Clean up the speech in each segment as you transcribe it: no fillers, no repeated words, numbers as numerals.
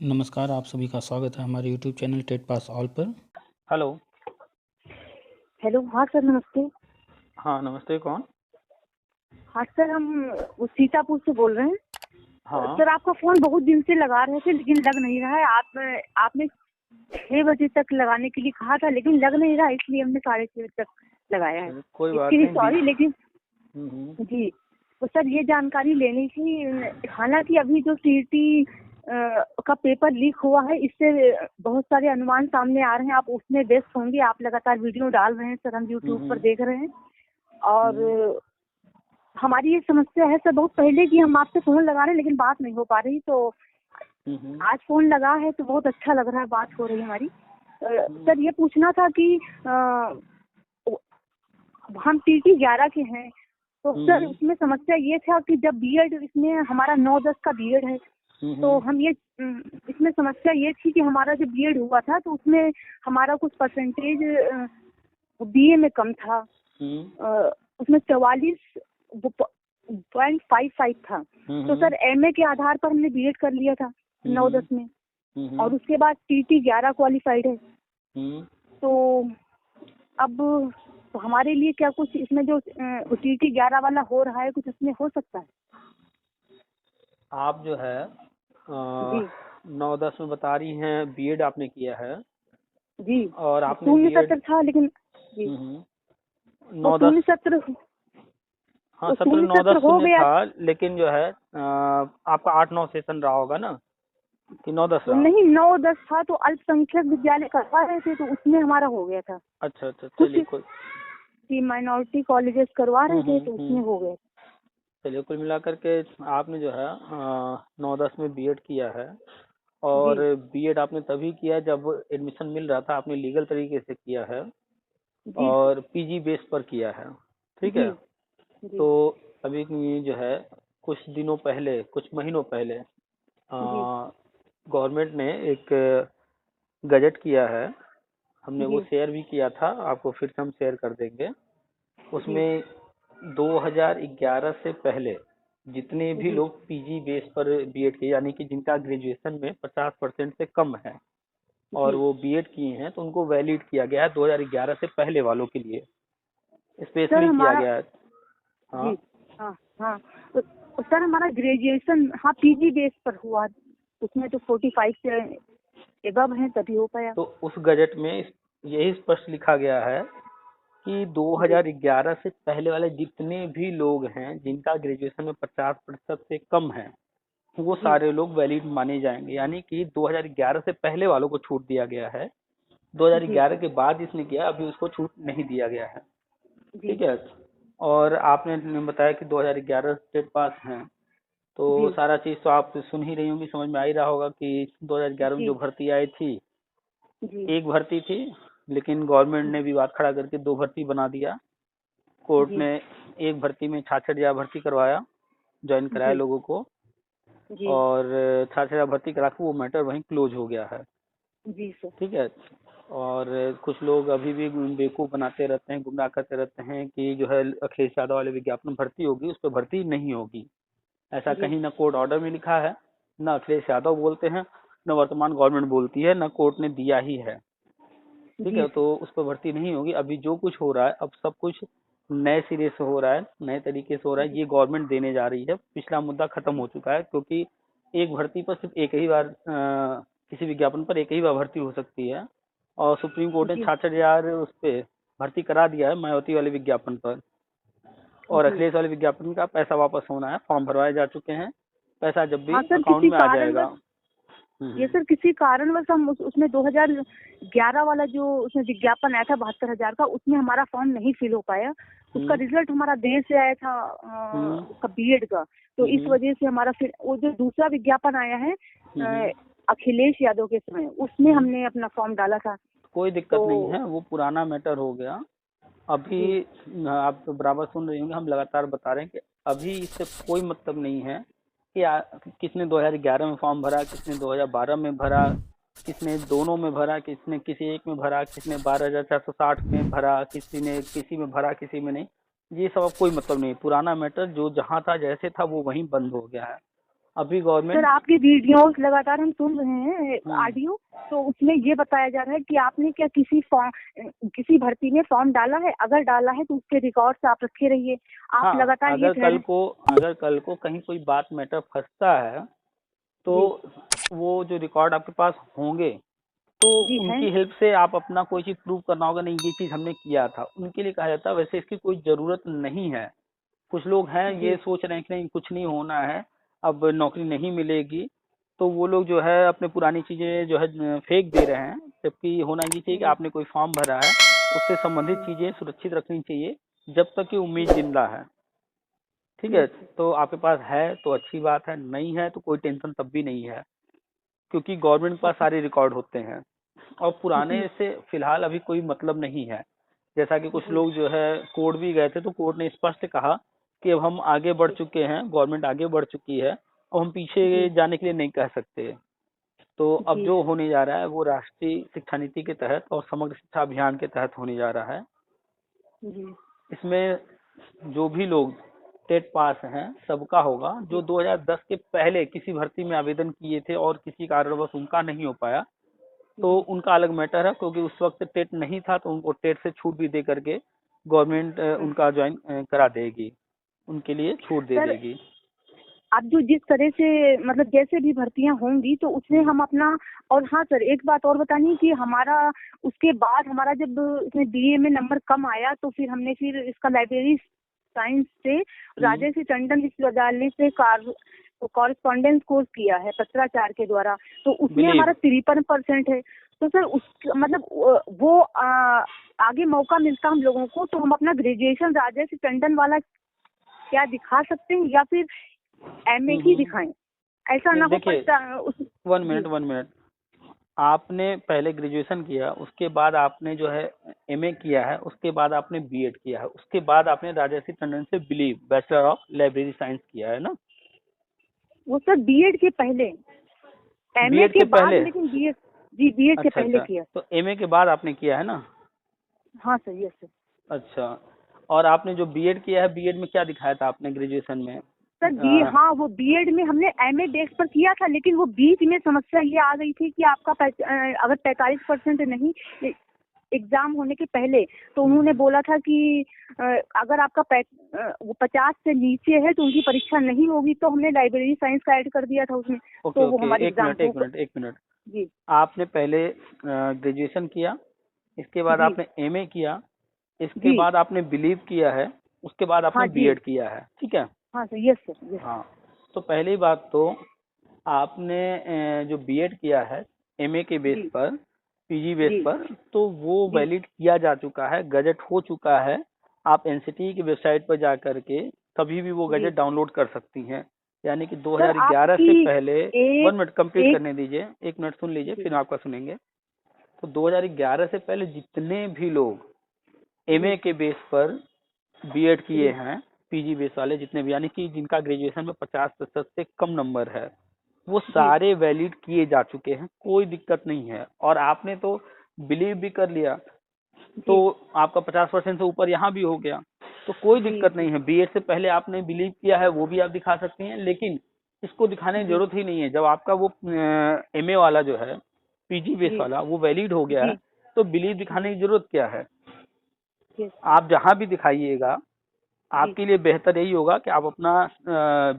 नमस्कार, आप सभी का स्वागत है हमारे YouTube channel TET pass all पर। हेलो। हेलो, हाँ सर नमस्ते। हाँ नमस्ते, कौन? हाँ सर, हम सीतापुर से बोल रहे हैं। हाँ। सर आपका फोन बहुत दिन से लगा रहे थे लेकिन लग नहीं रहा है। आपने 6 बजे तक लगाने के लिए कहा था लेकिन लग नहीं रहा, इसलिए हमने 6:30 तक लगाया है। चलिए, कोई बात इसके लिए नहीं। सॉरी, लेकिन हम्म। जी तो सर ये जानकारी लेनी थी। हालांकि अभी जो सीईटी का पेपर लीक हुआ है, इससे बहुत सारे अनुमान सामने आ रहे हैं। आप उसमें व्यस्त होंगे, आप लगातार वीडियो डाल रहे हैं सर, हम यूट्यूब पर देख रहे हैं। और हमारी ये समस्या है सर, बहुत पहले की हम आपसे फोन लगा रहे हैं लेकिन बात नहीं हो पा रही, तो आज फोन लगा है तो बहुत अच्छा लग रहा है, बात हो रही है हमारी। सर ये पूछना था कि हम टीटी 11 के हैं, तो सर उसमें समस्या ये था कि जब बीएड, इसमें हमारा 9-10 का बीएड है, तो हम ये इसमें समस्या ये थी कि हमारा जब बीएड हुआ था तो उसमें हमारा कुछ परसेंटेज बीए में कम था। उसमें 44.55 था। तो सर एमए के आधार पर हमने बीएड कर लिया था 9-10 में, और उसके बाद टीटी 11 क्वालिफाइड है। तो अब तो हमारे लिए क्या कुछ इसमें जो टीटी 11 वाला हो रहा है, कुछ इसमें हो सकता है? आप जो है जी 9-10 में बता रही हैं, बीएड आपने किया है जी, और आपने शून्य बीएड सत्र था लेकिन जी, वो 9-10। शून्य सत्र, हाँ, वो सत्र शून्य सत्र 9-10 हो शून्य गया। था, लेकिन जो है आपका 8-9 सेशन रहा होगा ना, कि 9-10 रहा? नहीं, 9-10 था तो अल्पसंख्यक विद्यालय करवा रहे थे, तो उसमें हमारा हो गया था। अच्छा, कुछ चलिए, कोई माइनॉरिटी कॉलेजेस करवा रहे थे तो उसमें हो गया। चलिए, कुल मिलाकर के आपने जो है 9-10 में बीएड किया है। और जी बीएड आपने तभी किया जब एडमिशन मिल रहा था, आपने लीगल तरीके से किया है जी और पीजी बेस पर किया है, ठीक जी है। जी तो अभी जो है कुछ दिनों पहले, कुछ महीनों पहले जी गवर्नमेंट ने एक गजट किया है, हमने वो जी शेयर भी किया था, आपको फिर से हम शेयर कर देंगे। जी उसमें 2011 से पहले जितने भी जी लोग पीजी बेस पर बीएड किए, यानी कि जिनका ग्रेजुएशन में 50% से कम है और जी वो बीएड किए हैं, तो उनको वैलिड किया गया है 2011 से पहले वालों के लिए सर स्पेशली किया हमारा गया है। हाँ। जी हाँ हाँ, तो सर हमारा ग्रेजुएशन हाँ पीजी बेस पर हुआ, उसमें तो 45 से एबव है तभी हो पाया। तो उस गजट में यही स्पष्ट लिखा गया है कि जी 2011 से पहले वाले जितने भी लोग हैं जिनका ग्रेजुएशन में 50% से कम है, वो जी सारे लोग वैलिड माने जाएंगे। यानी कि 2011 से पहले वालों को छूट दिया गया है, जी 2011 के बाद जिसने किया अभी उसको छूट नहीं दिया गया है, जी ठीक है। और आपने बताया कि 2011 स्टेट पास हैं, तो जी सारा चीज़ तो आप सुन ही रही होंगी, समझ में आ ही रहा होगा कि 2011 में जी जो भर्ती आई थी, जी एक भर्ती थी, लेकिन गवर्नमेंट ने विवाद खड़ा करके दो भर्ती बना दिया। कोर्ट जी ने एक भर्ती में 66,000 भर्ती करवाया, ज्वाइन कराया जी लोगों को, जी और 66,000 भर्ती करा के वो मैटर वहीं क्लोज हो गया है, जी सर ठीक है। और कुछ लोग अभी भी बेवकूफ़ बनाते रहते हैं, गुमराह करते रहते हैं कि जो है अखिलेश यादव वाले विज्ञापन भर्ती होगी, उस पर भर्ती नहीं होगी। ऐसा जी कहीं ना कोर्ट ऑर्डर में लिखा है, ना अखिलेश यादव बोलते हैं, न वर्तमान गवर्नमेंट बोलती है, न कोर्ट ने दिया ही है, ठीक जी है। सर तो उस पर भर्ती नहीं होगी। अभी जो कुछ हो रहा है, अब सब कुछ नए सिरे से हो रहा है, नए तरीके से हो रहा है, जी ये गवर्नमेंट देने जा रही है। पिछला मुद्दा खत्म हो चुका है, क्योंकि एक भर्ती पर सिर्फ एक ही बार किसी विज्ञापन पर एक ही बार भर्ती हो सकती है, और सुप्रीम कोर्ट ने जी 66,000 उस पे भर्ती करा दिया है मायावती वाले विज्ञापन पर। और जी अखिलेश वाले विज्ञापन का पैसा वापस होना है, फॉर्म भरवाए जा चुके हैं, पैसा जब भी हाँ सर, किसी अकाउंट में आ जाएगा। कारणवश ये सर किसी कारणवश हम उसमें 2011 वाला जो उसमें विज्ञापन आया था 72,000 का, उसमें हमारा फॉर्म नहीं फिल हो पाया। उसका हम्म रिजल्ट हमारा देर से आया था, हम्म उसका बीएड का, तो इस हम्म वजह से हमारा फिर वो जो दूसरा विज्ञापन आया है हम्म अखिलेश यादव के समय, उसमें हम्म हमने अपना फॉर्म डाला था। कोई दिक्कत नहीं तो है, वो पुराना मैटर हो गया। अभी जी आप तो बराबर सुन रही होंगे, हम लगातार बता रहे हैं कि अभी इससे कोई मतलब नहीं है कि किसने 2011 में फॉर्म भरा, किसने 2012 में भरा, किसने दोनों में भरा, किसने किसी एक में भरा, किसने 12,460 में भरा, किसी ने किसी में भरा, किसी में नहीं। ये सब अब कोई मतलब नहीं, पुराना मैटर जो जहाँ था जैसे था वो वहीं बंद हो गया है। अभी सर गवर्नमेंट। आपकी वीडियोस लगातार हम सुन रहे हैं, हम्म। ऑडियो, तो उसमें ये बताया जा रहा है कि आपने क्या किसी भर्ती में फॉर्म डाला है? अगर डाला है तो उसके रिकॉर्ड्स आप रखे रहिए। आप हाँ, लगातार ये कह रहे हैं। अगर कल को कहीं कोई बात मैटर फंसता है तो जी वो जो रिकॉर्ड आपके पास होंगे तो जी है। उनकी हेल्प से आप अपना कोई चीज प्रूव करना होगा, नहीं ये चीज हमने किया था, उनके लिए कहा जाता है। वैसे इसकी कोई जरूरत नहीं है। कुछ लोग हैं ये जी सोच रहे हैं कि नहीं कुछ नहीं होना है, अब नौकरी नहीं मिलेगी, तो वो लोग जो है अपने पुरानी चीजें जो है फेंक दे रहे हैं। जबकि होना ये चाहिए कि जी आपने कोई फॉर्म भरा है, उससे संबंधित जी चीजें सुरक्षित रखनी चाहिए जब तक कि उम्मीद जिंदा है। ठीक है, जी तो आपके पास है तो अच्छी बात है, नहीं है तो कोई टेंशन तब भी नहीं है, क्योंकि गवर्नमेंट के पास सारे रिकॉर्ड होते हैं। और पुराने जी से फिलहाल अभी कोई मतलब नहीं है। जैसा कि कुछ जी लोग जो है कोर्ट भी गए थे, तो कोर्ट ने स्पष्ट कहा कि अब हम आगे बढ़ चुके हैं, गवर्नमेंट आगे बढ़ चुकी है, अब हम पीछे जी जाने के लिए नहीं कह सकते। तो अब जी जो होने जा रहा है वो राष्ट्रीय शिक्षा नीति के तहत और समग्र शिक्षा अभियान के तहत होने जा रहा है। जी इसमें जो भी लोग टेट पास हैं सबका होगा। जो जी 2010 के पहले किसी भर्ती में आवेदन किए थे और किसी कारणवश उनका नहीं हो पाया, तो जी उनका अलग मैटर है, क्योंकि उस वक्त टेट नहीं था, तो उनको टेट से छूट भी दे करके गवर्नमेंट हाँ। उनका ज्वाइन करा देगी, उनके लिए छूट दे सर देगी। आप जो जिस तरह से मतलब जैसे भी भर्तियां होंगी तो उसमें हम्म। हम अपना। और हाँ सर, एक बात और बतानी कि हमारा उसके बाद हमारा जब इसमें बीए में नंबर कम आया तो फिर इसका लाइब्रेरी साइंस से हम्म। राजर्षि टंडन विश्वविद्यालय से कॉरेस्पॉन्डेंस कोर्स किया है पत्राचार के द्वारा। तो उसमें बिलीव। हमारा 53% है। तो सर उस मतलब वो आगे मौका मिलता हम लोगों को तो हम अपना ग्रेजुएशन राजर्षि टंडन वाला क्या दिखा सकते हैं या फिर एमए ही हम्म। दिखाएं? ऐसा नहीं ना हो देखिए, उस। वन जी मिनट वन मिनट। आपने पहले ग्रेजुएशन किया, उसके बाद आपने जो है एमए किया है, उसके बाद आपने बीएड किया है, उसके बाद आपने राजर्षि टंडन से believe bachelor of library science किया है ना। वो सर बीएड के पहले, एमए बीएड के के बाद, पहले। लेकिन बीएड। जी बीएड से अच्छा पहले अच्छा, किया। तो एमए के बाद आपने किया है ना। हाँ सर, यस सर। अच्छा, और आपने जो बीएड किया है, बीएड में क्या दिखाया था आपने ग्रेजुएशन में? सर बी अ, हाँ, वो बीएड में हमने एमए डेस्क पर किया था, लेकिन वो बीच में समस्या ये आ गई थी कि आपका अगर 45% नहीं एग्जाम होने के पहले, तो उन्होंने बोला था कि अगर आपका वो 50 से नीचे है तो उनकी परीक्षा नहीं होगी। तो हमने लाइब्रेरी साइंस का ऐड कर दिया था उसमें। ओके तो वो ओके, हमारे एक एग्जाम मिनट को। एक मिनट एक मिनट। जी आपने पहले ग्रेजुएशन किया, इसके बाद जी आपने एमए किया, इसके जी बाद आपने बिलीव किया है, उसके बाद आपने हाँ जी बीएड किया है, ठीक है। हाँ सर, यस सर, यस। हाँ, तो पहली बात तो आपने जो बीएड किया है एमए के बेस जी पर, पीजी बेस जी पर, तो वो जी वैलिड किया जा चुका है, गजट हो चुका है। आप एनसीटी की वेबसाइट पर जा करके कभी भी वो जी गजट डाउनलोड कर सकती हैं। यानी कि सर 2011 आपकी से पहले। वन एक मिनट कंप्लीट एक करने दीजिए, एक मिनट सुन लीजिए जी फिर आपका सुनेंगे। तो 2011 से पहले जितने भी लोग जी एमए के बेस पर बीएड किए जी हैं, पीजी बेस वाले जितने भी, यानी कि जिनका ग्रेजुएशन में 50% से कम नंबर है, वो जी सारे वैलिड किए जा चुके हैं, कोई दिक्कत नहीं है। और आपने तो बिलीव भी कर लिया, तो जी आपका 50% से ऊपर यहाँ भी हो गया, तो कोई जी दिक्कत नहीं है। बीएड से पहले आपने बिलीव किया है वो भी आप दिखा सकती हैं, लेकिन इसको दिखाने की जी जरूरत ही नहीं है। जब आपका वो एमए वाला जो है, पीजी बेस जी वाला, वो वैलिड हो गया है, जी तो बिलीव दिखाने जी की जरूरत क्या है। यस आप जहां भी दिखाइएगा, जी आपके लिए बेहतर यही होगा कि आप अपना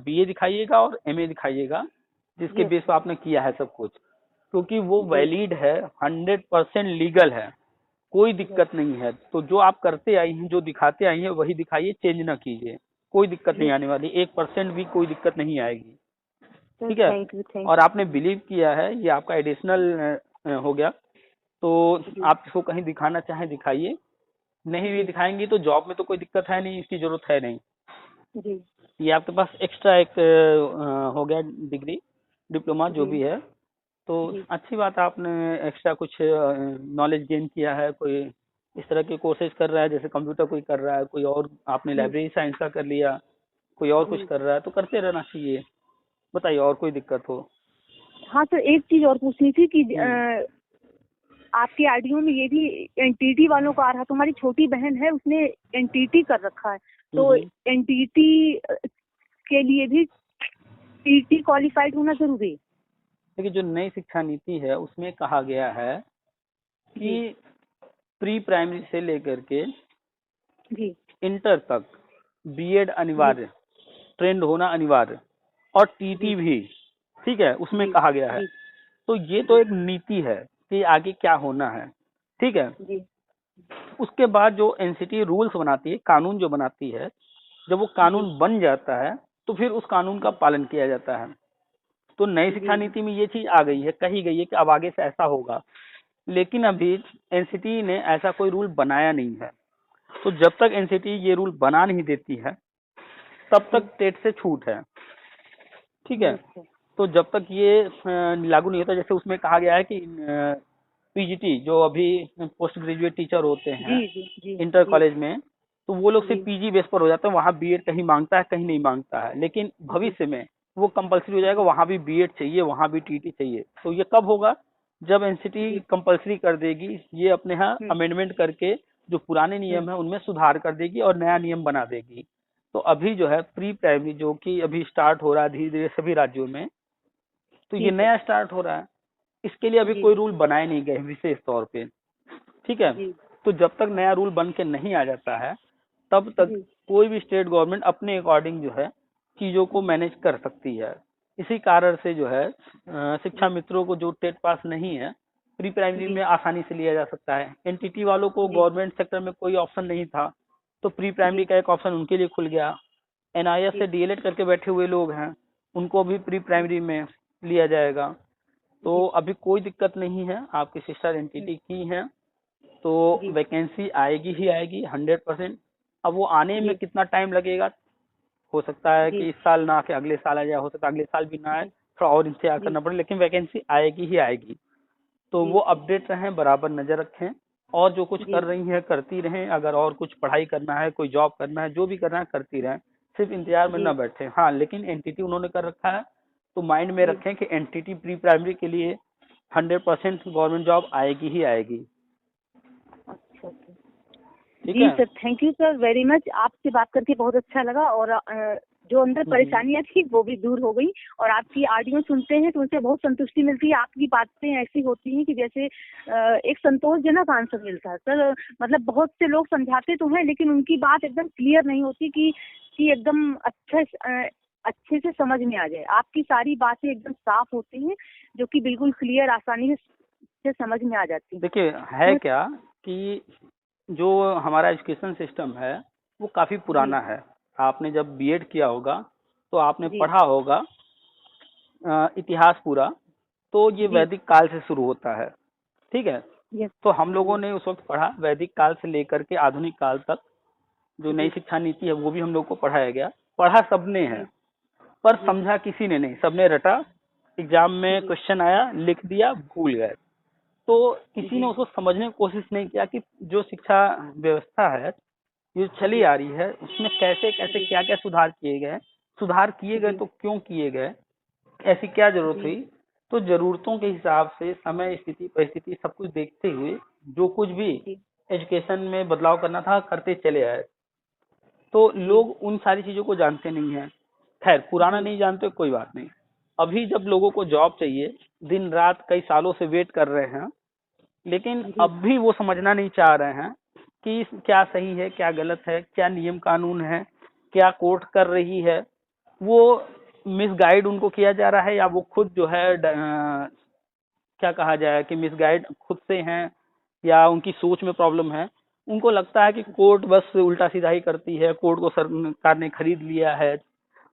बीए दिखाइएगा और एमए दिखाइएगा, जिसके यस बेस पर आपने किया है सब कुछ, क्योंकि वो जी वैलिड है, 100% लीगल है, कोई यस दिक्कत नहीं है। तो जो आप करते आई हैं, जो दिखाते आई हैं, वही दिखाइए, चेंज ना कीजिए, कोई दिक्कत नहीं यस आने वाली, 1% भी कोई दिक्कत नहीं आएगी। सर, ठीक है। थैंक यू और थैंक आपने बिलीव किया है, ये आपका एडिशनल हो गया, तो यू। आप इसको कहीं दिखाना चाहें दिखाइए, नहीं भी जी दिखाएंगी तो जॉब में तो कोई दिक्कत है नहीं, इसकी जरूरत है नहीं। जी ये आपके पास एक्स्ट्रा एक हो गया डिग्री, डिप्लोमा जो जी भी है, तो जी अच्छी बात है, आपने एक्स्ट्रा कुछ नॉलेज गेन किया है। कोई इस तरह के कोर्सेज कर रहा है, जैसे कंप्यूटर कोई कर रहा है, कोई और आपने जी लाइब्रेरी साइंस का कर लिया, कोई और कुछ जी कर रहा है, तो करते रहना चाहिए। बताइए और कोई दिक्कत हो। हाँ सर, एक चीज और पूछनी थी कि हम्म। आपके ऑडियो में ये भी एनटीटी वालों का आ रहा, तो हमारी छोटी बहन है उसने एनटीटी कर रखा है। तो हम्म। एनटीटी के लिए भी सीईटी क्वालिफाइड होना जरूरी है? देखिए, जो नई शिक्षा नीति है उसमें कहा गया है जी कि प्री प्राइमरी से लेकर के जी इंटर तक बीएड जी अनिवार्य, ट्रेंड होना अनिवार्य, और टीटी जी भी, ठीक है, उसमें जी कहा गया है। जी तो ये तो एक नीति है कि आगे क्या होना है, ठीक है। जी उसके बाद जो एनसीटी रूल्स बनाती है, कानून जो बनाती है, जब वो जी कानून बन जाता है तो फिर उस कानून का पालन किया जाता है। तो नई शिक्षा जी नीति में ये चीज आ गई है, कही गई है कि अब आगे से ऐसा होगा, लेकिन अभी एनसीटी ने ऐसा कोई रूल बनाया नहीं है। तो जब तक एनसीटी ये रूल बना नहीं देती है तब जी तक टेट से छूट है, ठीक जी है। अच्छा, तो जब तक ये लागू नहीं होता, जैसे उसमें कहा गया है कि पीजीटी जो अभी पोस्ट ग्रेजुएट टीचर होते हैं जी जी जी इंटर जी कॉलेज में, तो वो लोग जी सिर्फ पीजी बेस पर हो जाते हैं, वहाँ बीएड कहीं मांगता है कहीं नहीं मांगता है, लेकिन जी भविष्य में वो कंपलसरी हो जाएगा, जी वहाँ भी बीएड चाहिए, वहाँ भी टीटी चाहिए। तो ये कब होगा? जब एनसीटी जी कंपलसरी कर देगी, ये अपने यहाँ हम्म, अमेंडमेंट करके जो पुराने हम्म, नियम है उनमें सुधार कर देगी और नया नियम बना देगी। तो अभी जो है प्री प्राइमरी जो कि अभी स्टार्ट हो रहा है धीरे धीरे सभी राज्यों में, तो ये ठीक है नया स्टार्ट हो रहा है। इसके लिए अभी जी कोई रूल बनाए नहीं गए विशेष तौर पे, ठीक है। जी तो जब तक नया रूल बन के नहीं आ जाता है तब तक जी कोई भी स्टेट गवर्नमेंट अपने अकॉर्डिंग जो है चीजों को मैनेज कर सकती है। इसी कारण से जो है शिक्षा जी मित्रों को जो टेट पास नहीं है प्री प्राइमरी जी में आसानी से लिया जा सकता है। एनटीटी वालों को जी गवर्नमेंट सेक्टर में कोई ऑप्शन नहीं था, तो प्री प्राइमरी जी का एक ऑप्शन उनके लिए खुल गया। एनआईएस से जी डीएलएड करके बैठे हुए लोग हैं, उनको भी प्री प्राइमरी में लिया जाएगा। तो जी अभी कोई दिक्कत नहीं है, आपकी सिस्टर हम्म, एनटीटी की है तो जी वैकेंसी आएगी ही आएगी 100%। अब वो आने में जी कितना टाइम लगेगा, हो सकता है जी कि इस साल ना आके अगले साल आ जाए, हो सकता है अगले साल भी ना आए, जी थोड़ा और इंतजार जी करना पड़े, लेकिन वैकेंसी आएगी ही आएगी। तो जी वो अपडेट रहें, बराबर नजर रखें, और जो कुछ जी कर रही हैं करती रहें। अगर और कुछ पढ़ाई करना है, कोई जॉब करना है, जो भी करना है करती रहें, सिर्फ इंतजार में जी ना बैठे। हाँ, लेकिन एनटीटी उन्होंने कर रखा है तो माइंड में जी रखें कि एनटीटी प्री प्राइमरी के लिए 100% गवर्नमेंट जॉब आएगी ही आएगी, अच्छा अच्छा। ठीक जी है। Sir, thank you sir very much. आपसे बात करके बहुत अच्छा लगा, और जो अंदर हम्म। परेशानियां थी वो भी दूर हो गई। और आपकी ऑडियो सुनते हैं तो उनसे बहुत संतुष्टि मिलती है। आपकी बातें ऐसी होती हैं कि जैसे एक संतोषजनक आंसर मिलता है सर। मतलब बहुत से लोग समझाते तो हैं लेकिन उनकी बात एकदम क्लियर नहीं होती कि एकदम अच्छे से समझ में आ जाए। आपकी सारी बातें एकदम साफ होती हैं, जो कि बिल्कुल क्लियर, आसानी से समझ में आ जाती हैं। देखिए, है तो क्या कि जो हमारा एजुकेशन सिस्टम है वो काफी जी पुराना है। आपने जब बीएड किया होगा तो आपने जी पढ़ा होगा इतिहास पूरा, तो ये जी वैदिक काल से शुरू होता है, ठीक है। यस तो हम लोगों जी ने उस वक्त पढ़ा वैदिक काल से लेकर के आधुनिक काल तक। जो नई जी शिक्षा नीति है वो भी हम लोग को पढ़ाया गया, पढ़ा सबने है, जी पर जी समझा किसी ने नहीं, सबने रटा, एग्जाम में जी क्वेश्चन आया लिख दिया भूल गए। तो किसी ने जी उसको समझने की कोशिश नहीं किया कि जो शिक्षा व्यवस्था है जो चली जी आ रही है उसमें कैसे कैसे जी क्या क्या सुधार किए गए, सुधार किए गए जी तो क्यों किए गए, ऐसी क्या जरूरत जी हुई। तो जरूरतों के हिसाब से समय स्थिति परिस्थिति सब कुछ देखते हुए जो कुछ भी जी एजुकेशन में बदलाव करना था करते चले आए। तो जी लोग उन सारी चीजों को जानते नहीं है। खैर, पुराना जी नहीं जानते कोई बात नहीं। अभी जब लोगों को जॉब चाहिए, दिन रात कई सालों से वेट कर रहे हैं, लेकिन जी अब भी वो समझना नहीं चाह रहे हैं कि क्या सही है क्या गलत है, क्या नियम कानून है, क्या कोर्ट कर रही है। वो मिसगाइड उनको किया जा रहा है, या वो खुद जो है क्या कहा जाए कि मिसगाइड खुद से हैं, या उनकी सोच में प्रॉब्लम है। उनको लगता है कि कोर्ट बस उल्टा सीधा ही करती है, कोर्ट को सरकार ने खरीद लिया है,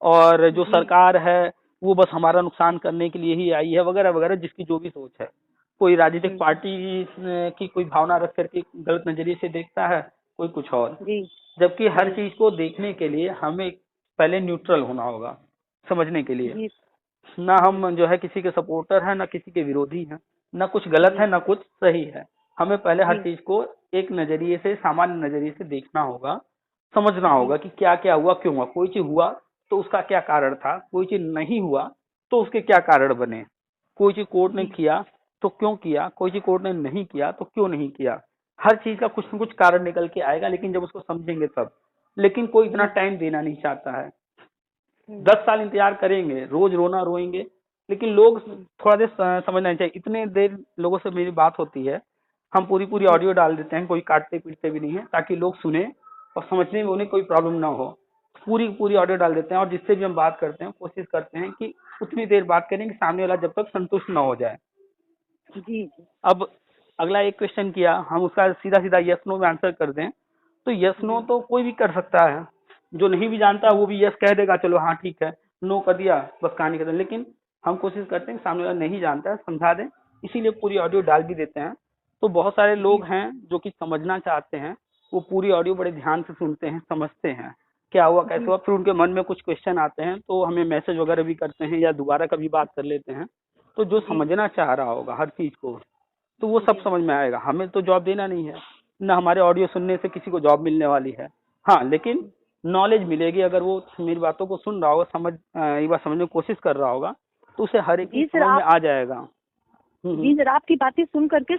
और जो जी सरकार है वो बस हमारा नुकसान करने के लिए ही आई है, वगैरह वगैरह, जिसकी जो भी सोच है। कोई राजनीतिक हम्म, पार्टी की कोई भावना रख करके गलत नजरिए से देखता है, कोई कुछ और। जी जबकि हर जी चीज को देखने के लिए हमें पहले न्यूट्रल होना होगा, समझने के लिए। जी ना जी हम जो है किसी के सपोर्टर हैं, ना किसी के विरोधी हैं, ना कुछ गलत जी है ना कुछ सही है। हमें पहले हर जी चीज को एक नजरिए से, सामान्य नजरिए से देखना होगा, समझना जी होगा कि क्या क्या हुआ, क्यों हुआ। कोई चीज हुआ तो उसका क्या कारण था, कोई चीज नहीं हुआ तो उसके क्या कारण बने। कोई चीज कोर्ट ने जी किया तो क्यों किया, कोई चीज कोर्ट ने नहीं किया तो क्यों नहीं किया। हर चीज का कुछ न कुछ कारण निकल के आएगा, लेकिन जब उसको समझेंगे तब। लेकिन कोई इतना जी टाइम देना नहीं चाहता है। 10 साल इंतजार करेंगे, रोज रोना रोएंगे, लेकिन लोग थोड़ा देर समझना चाहिए। इतने देर लोगों से मेरी बात होती है, हम पूरी पूरी जी ऑडियो डाल देते हैं, कोई काटते पीटते भी नहीं है, ताकि लोग सुने और समझने में उन्हें कोई प्रॉब्लम ना हो। पूरी पूरी ऑडियो डाल देते हैं, और जिससे भी हम बात करते हैं कोशिश करते हैं कि उतनी देर बात करें कि सामने वाला जब तक संतुष्ट ना हो जाए। जी जी अब अगला एक क्वेश्चन किया, हम उसका सीधा सीधा यस नो में आंसर कर दें, तो यस नो जी तो कोई भी कर सकता है, जो नहीं भी जानता है वो भी यस कह देगा, चलो हाँ ठीक है, नो कर दिया, बस कहानी खत्म। लेकिन हम कोशिश करते हैं कि सामने वाला नहीं जानता है समझा दें, इसीलिए पूरी ऑडियो डाल भी देते हैं। तो बहुत सारे जी लोग हैं जो कि समझना चाहते हैं, वो पूरी ऑडियो बड़े ध्यान से सुनते हैं, समझते हैं क्या हुआ कैसे जी हुआ, फिर उनके मन में कुछ क्वेश्चन आते हैं तो हमें मैसेज वगैरह भी करते हैं या दोबारा कभी बात कर लेते हैं। तो जो जी समझना चाह रहा होगा हर चीज को, तो वो सब जी समझ में आएगा। हमें तो जॉब देना नहीं है, ना हमारे ऑडियो सुनने से किसी को जॉब मिलने वाली है। हाँ, लेकिन नॉलेज मिलेगी, अगर वो मेरी बातों को सुन रहा होगा, एक बार समझने की कोशिश कर रहा होगा, तो उसे हर एक चीज जी सर समझ में आप आ जाएगा। जी सर, आपकी बातें सुन करके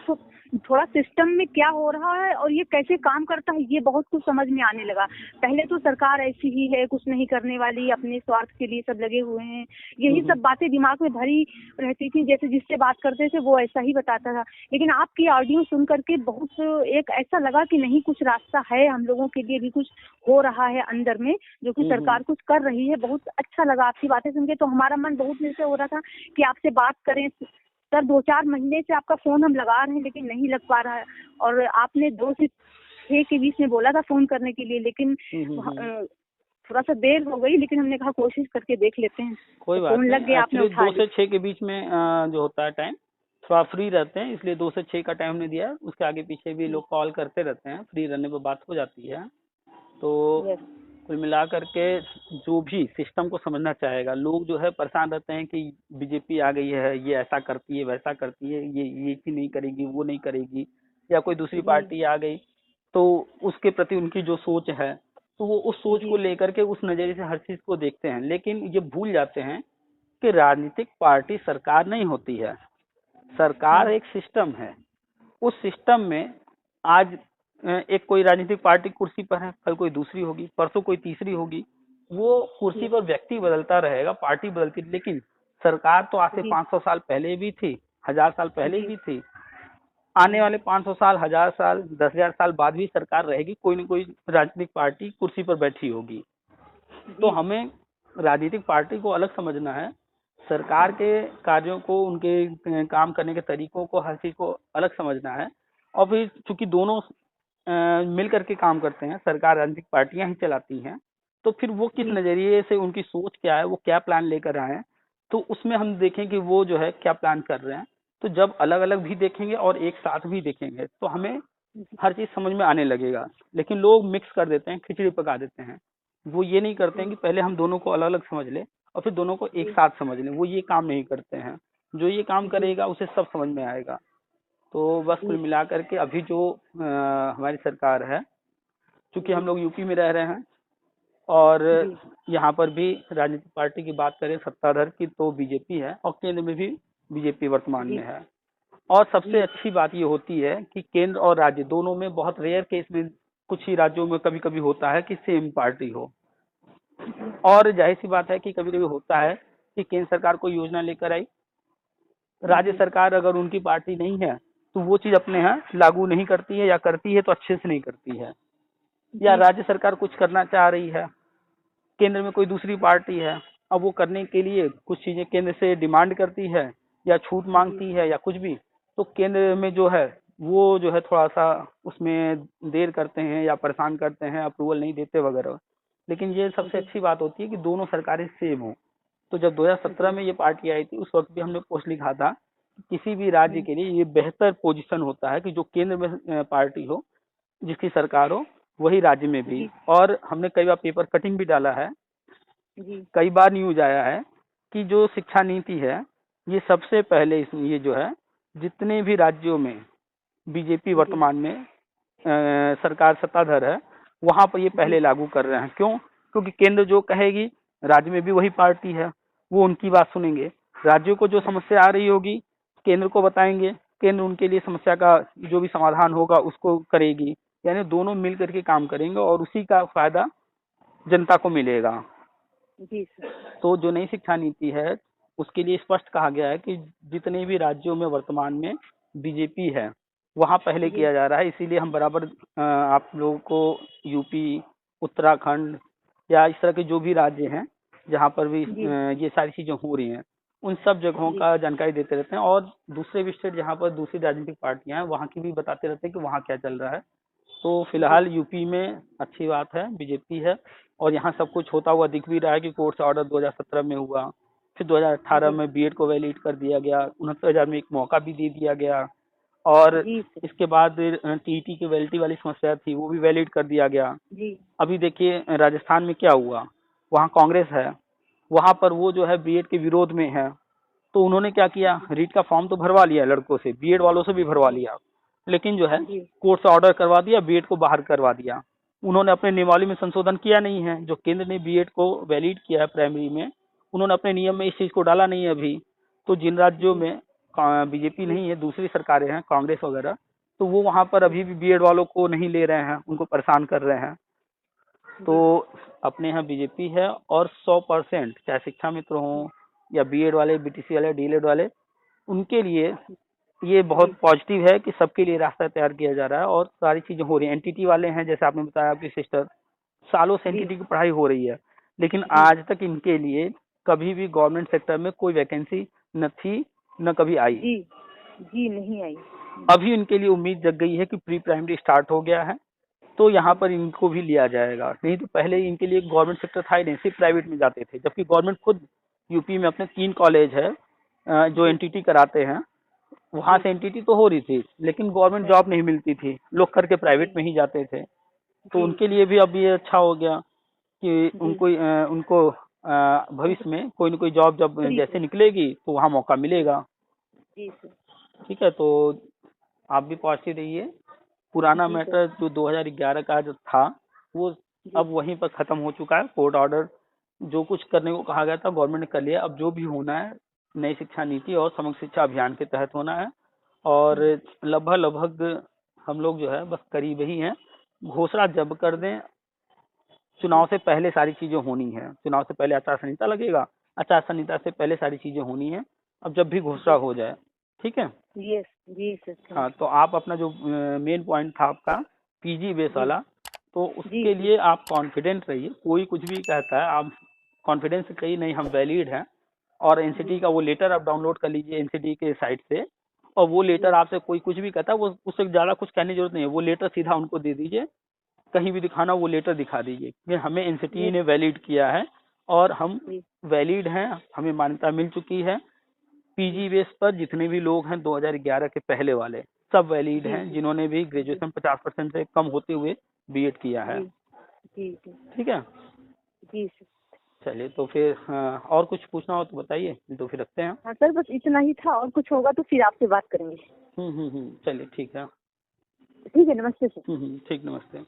थोड़ा सिस्टम में क्या हो रहा है और ये कैसे काम करता है ये बहुत कुछ समझ में आने लगा। पहले तो सरकार ऐसी ही है, कुछ नहीं करने वाली, अपने स्वार्थ के लिए सब लगे हुए हैं, यही सब बातें दिमाग में भरी रहती थी। जैसे जिससे बात करते थे वो ऐसा ही बताता था। लेकिन आपकी ऑडियो सुन करके बहुत एक ऐसा लगा कि नहीं, कुछ रास्ता है, हम लोगों के लिए भी कुछ हो रहा है अंदर में, जो कि सरकार कुछ कर रही है। बहुत अच्छा लगा आपकी बातें सुन के। तो हमारा मन बहुत दिल से हो रहा था कि आपसे बात करें सर। 2-4 महीने से आपका फोन हम लगा रहे हैं लेकिन नहीं लग पा रहा है, और आपने 2 से 6 के बीच में बोला था फोन करने के लिए, लेकिन थोड़ा सा देर हो गई, लेकिन हमने कहा कोशिश करके देख लेते हैं। कोई तो बात फोन लग नहीं, गया, आपने एक्चुअली उठा 2 से लिया। 6 के बीच में जो होता है टाइम, थोड़ा फ्री रहते हैं, इसलिए 2 से 6 का टाइम हमने दिया है। उसके आगे पीछे भी लोग कॉल करते रहते हैं, फ्री रहने पर बात हो जाती है। तो यस कुल मिला करके जो भी सिस्टम को समझना चाहेगा, लोग जो है परेशान रहते हैं कि बीजेपी आ गई है, ये ऐसा करती है वैसा करती है, ये की नहीं करेगी वो नहीं करेगी, या कोई दूसरी जी पार्टी आ गई, तो उसके प्रति उनकी जो सोच है, तो वो उस सोच को जी लेकर के उस नजरिए से हर चीज को देखते हैं। लेकिन ये भूल जाते हैं कि राजनीतिक पार्टी सरकार नहीं होती है, सरकार एक सिस्टम है। उस सिस्टम में आज एक कोई राजनीतिक पार्टी कुर्सी पर है, कल कोई दूसरी होगी, परसों कोई तीसरी होगी। वो कुर्सी पर व्यक्ति बदलता रहेगा, पार्टी बदलती, लेकिन सरकार तो आज से जी 500 साल पहले भी थी, 1000 साल पहले जी भी थी, आने वाले 500 साल, 1000 साल, 10,000 साल बाद भी सरकार रहेगी, कोई न कोई राजनीतिक पार्टी कुर्सी पर बैठी होगी। तो जी हमें राजनीतिक पार्टी को अलग समझना है, सरकार के कार्यों को, उनके काम करने के तरीकों को, हर चीज को अलग समझना है। और फिर चूंकि दोनों मिल करके काम करते हैं, सरकार राजनीतिक पार्टियां ही चलाती हैं, तो फिर वो किस जी नजरिए से, उनकी सोच क्या है, वो क्या प्लान लेकर आए हैं, तो उसमें हम देखें कि वो जो है क्या प्लान कर रहे हैं। तो जब अलग अलग भी देखेंगे और एक साथ भी देखेंगे तो हमें हर चीज समझ में आने लगेगा। लेकिन लोग मिक्स कर देते हैं, खिचड़ी पका देते हैं। वो ये नहीं करते हैं कि पहले हम दोनों को अलग अलग समझ लें और फिर दोनों को एक जी साथ समझ लें, वो ये काम नहीं करते हैं। जो ये काम जी करेगा उसे सब समझ में आएगा। तो बस कुल जी मिला करके अभी जो हमारी सरकार है, चूंकि हम जी लोग यूपी में रह रहे हैं, और जी यहाँ पर भी राजनीतिक पार्टी की बात करें सत्ताधार की तो बीजेपी है, और केंद्र में भी बीजेपी वर्तमान जी में है। और सबसे जी अच्छी बात ये होती है कि केंद्र और राज्य दोनों में, बहुत रेयर केस में, कुछ ही राज्यों में कभी कभी होता है कि सेम पार्टी हो। और जाहिर सी बात है कि कभी कभी होता है कि केंद्र सरकार कोई योजना लेकर आई, राज्य जी सरकार अगर उनकी पार्टी नहीं है तो वो चीज अपने यहाँ लागू नहीं करती है, या करती है तो अच्छे से नहीं करती है। या जी राज्य सरकार कुछ करना चाह रही है, केंद्र में कोई दूसरी पार्टी है, अब वो करने के लिए कुछ चीजें केंद्र से डिमांड करती है या छूट जी मांगती है या कुछ भी, तो केंद्र में जो है वो जो है थोड़ा सा उसमें देर करते हैं या परेशान करते हैं, अप्रूवल नहीं देते वगैरह। लेकिन ये सबसे जी अच्छी बात होती है कि दोनों सरकारें सेम हो। तो जब 2017 जी में ये पार्टी आई थी, उस वक्त भी हमने पोस्ट लिखा था कि किसी भी राज्य के लिए ये बेहतर पोजीशन होता है कि जो केंद्र में पार्टी हो, जिसकी सरकार हो, वही राज्य में भी। जी और हमने कई बार पेपर कटिंग भी डाला है, जी कई बार न्यूज आया है कि जो शिक्षा नीति है, ये सबसे पहले इसमें, ये जो है जितने भी राज्यों में बीजेपी जी वर्तमान में सरकार सत्ताधार है, वहां पर ये जी पहले लागू कर रहे हैं। क्यों? क्योंकि केंद्र जो कहेगी, राज्य में भी वही पार्टी है, वो उनकी बात सुनेंगे। राज्यों को जो समस्या आ रही होगी केंद्र को बताएंगे, केंद्र उनके लिए समस्या का जो भी समाधान होगा उसको करेगी। यानी दोनों मिल करके काम करेंगे और उसी का फायदा जनता को मिलेगा। जी सर। तो जो नई शिक्षा नीति है उसके लिए स्पष्ट कहा गया है कि जितने भी राज्यों में वर्तमान में बीजेपी है वहाँ पहले जी किया जा रहा है, इसीलिए हम बराबर आप लोगों को यूपी, उत्तराखंड या इस तरह के जो भी राज्य हैं जहाँ पर भी जी ये सारी चीजें हो रही हैं उन सब जगहों जी का जानकारी देते रहते हैं, और दूसरे भी स्टेट जहाँ पर दूसरी राजनीतिक पार्टियां हैं वहाँ की भी बताते रहते हैं कि वहाँ क्या चल रहा है। तो जी फिलहाल यूपी में अच्छी बात है, बीजेपी है, और यहाँ सब कुछ होता हुआ दिख भी रहा है कि कोर्ट से ऑर्डर 2017 में हुआ, फिर 2018 जी में बीएड को वैलिड कर दिया गया, 69,000 में एक मौका भी दे दिया गया, और जी सर। इसके बाद टीईटी की वैलिडिटी वाली समस्या थी वो भी वैलिड कर दिया गया। जी अभी देखिए राजस्थान में क्या हुआ, वहाँ कांग्रेस है, वहाँ पर वो जो है बीएड के विरोध में है, तो उन्होंने क्या किया, रीट का फॉर्म तो भरवा लिया लड़कों से, बीएड वालों से भी भरवा जी लिया, लेकिन जो है जी कोर्ट से ऑर्डर करवा दिया, बीएड को बाहर करवा दिया। उन्होंने अपने नियमावली में संशोधन किया नहीं है, जो केंद्र ने बीएड को वैलिड किया है प्राइमरी में, उन्होंने अपने नियम में इस चीज को डाला नहीं है अभी। तो जिन राज्यों जी में बीजेपी जी नहीं है, दूसरी सरकारें हैं कांग्रेस वगैरह, तो वो वहां पर अभी भी बीएड वालों को नहीं ले रहे हैं, उनको परेशान कर रहे हैं। तो जी अपने यहाँ बीजेपी है, और 100% चाहे शिक्षा मित्र हों या बीएड वाले, बीटीसी वाले, डीएलएड वाले, उनके लिए ये बहुत जी पॉजिटिव है कि सबके लिए रास्ता तैयार किया जा रहा है और सारी चीजें हो रही हैं। एनटीटी वाले हैं, जैसे आपने बताया आपकी सिस्टर, सालों से जी एनटीटी की पढ़ाई हो रही है, लेकिन जी आज तक इनके लिए कभी भी गवर्नमेंट सेक्टर में कोई वैकेंसी न थी, न कभी आई। जी जी नहीं आई। अभी इनके लिए उम्मीद जग गई है कि प्री प्राइमरी स्टार्ट हो गया है, तो यहाँ जी पर इनको भी लिया जाएगा। नहीं तो पहले इनके लिए गवर्नमेंट सेक्टर था ही नहीं, सिर्फ प्राइवेट में जाते थे, जबकि गवर्नमेंट खुद यूपी में अपने 3 कॉलेज है जो जी एनटीटी कराते हैं, वहां जी से एनटीटी तो हो रही थी, लेकिन गवर्नमेंट है। जॉब नहीं मिलती थी, लोग करके जी प्राइवेट में ही जाते थे। तो जी उनके लिए भी अब ये अच्छा हो गया कि जी उनको भविष्य में कोई न कोई जॉब जब फ्री जैसे है। निकलेगी तो वहाँ मौका मिलेगा। जी सर। ठीक है, तो आप भी पॉजिटिव रहिए। पुराना जी सर। मैटर जो 2011 का जो था वो जी अब वहीं पर खत्म हो चुका है। कोर्ट ऑर्डर जो कुछ करने को कहा गया था गवर्नमेंट ने कर लिया। अब जो भी होना है नई शिक्षा नीति और समग्र शिक्षा अभियान के तहत होना है, और लगभग लगभग हम लोग जो है बस करीब ही हैं। घोषणा जब कर दें, चुनाव से पहले सारी चीजें होनी है। चुनाव से पहले आचार संहिता लगेगा, आचार संहिता से पहले सारी चीजें होनी है। अब जब भी घोषणा जी हो जाए, ठीक है। यस जी सर। हाँ, थैंक तो आप अपना जो मेन पॉइंट था आपका पीजी बेस यू। जी वाला, तो जी उसके जी लिए आप कॉन्फिडेंट रहिए। कोई कुछ भी कहता है आप कॉन्फिडेंस से कहिए नहीं हम वैलिड हैं, और एनसीटी जी का वो लेटर आप डाउनलोड कर लीजिए एनसीटी के साइट से, और वो लेटर जी आपसे कोई कुछ भी कहता है वो उससे ज़्यादा कुछ कहने की जरूरत नहीं है, वो लेटर सीधा उनको दे दीजिए। कहीं भी दिखाना वो लेटर दिखा दीजिए कि हमें एनसीटी यस ने वैलिड किया है और हम जी वैलिड हैं, हमें मान्यता मिल चुकी है। जी पीजी बेस पर जितने भी लोग हैं 2011 के पहले वाले सब वैलिड जी हैं, जी जिन्होंने भी जी ग्रेजुएशन 50% से कम होते हुए बीएड किया है। जी जी जी ठीक है, जी सर। चलिए तो फिर और कुछ पूछना हो तो बताइए, नहीं तो फिर रखते हैं। हाँ सर, बस इतना ही था, और कुछ होगा तो फिर आपसे बात करेंगे। चलिए ठीक है। ठीक है, नमस्ते सर। ठीक, नमस्ते।